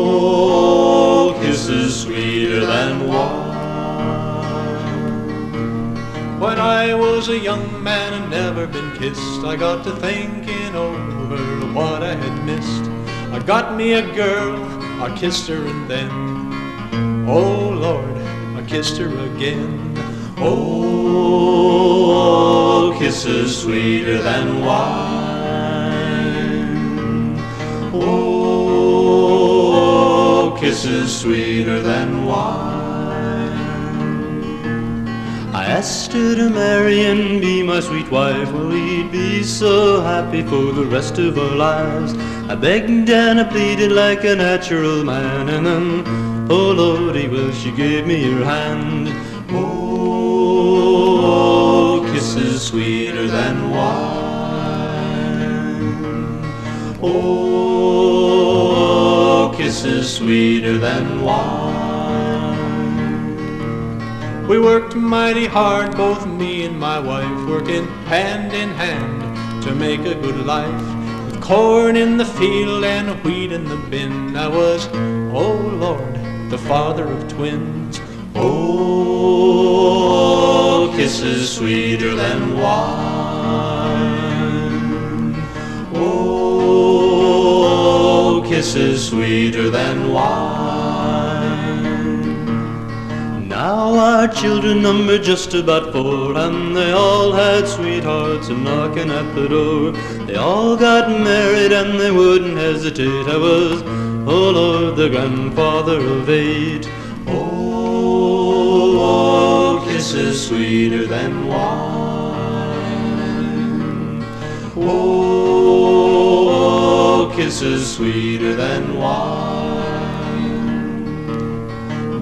Oh, kisses sweeter than wine. When I was a young man and never been kissed, I got to thinking over what I had missed. I got me a girl, I kissed her and then, oh Lord, I kissed her again. Oh, kisses sweeter than wine. Oh, kisses sweeter than wine. I asked her to marry and be my sweet wife. Well, we'd be so happy for the rest of our lives. I begged and I pleaded like a natural man, and then, oh Lordy, well, she gave me her hand. Oh, kisses sweeter than wine. Oh, kisses sweeter than wine. We worked mighty hard, both me and my wife, working hand in hand to make a good life. With corn in the field and wheat in the bin, I was, oh Lord, the father of twins. Oh, kisses sweeter than wine. Oh, kisses sweeter than wine. Now our children number just about 4, and they all had sweethearts and knocking at the door. They all got married and they wouldn't hesitate. I was, oh Lord, the grandfather of 8. Oh, kisses sweeter than wine. Oh, kisses sweeter than wine.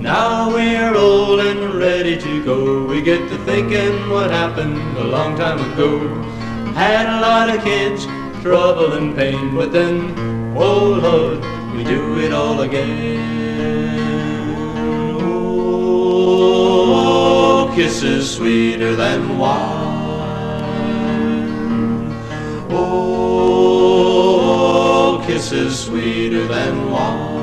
Now we're old and ready to go. We get to thinking what happened a long time ago. Had a lot of kids, trouble and pain, but then, oh Lord, we do it all again. Oh, kisses sweeter than wine. Oh, kisses sweeter than wine.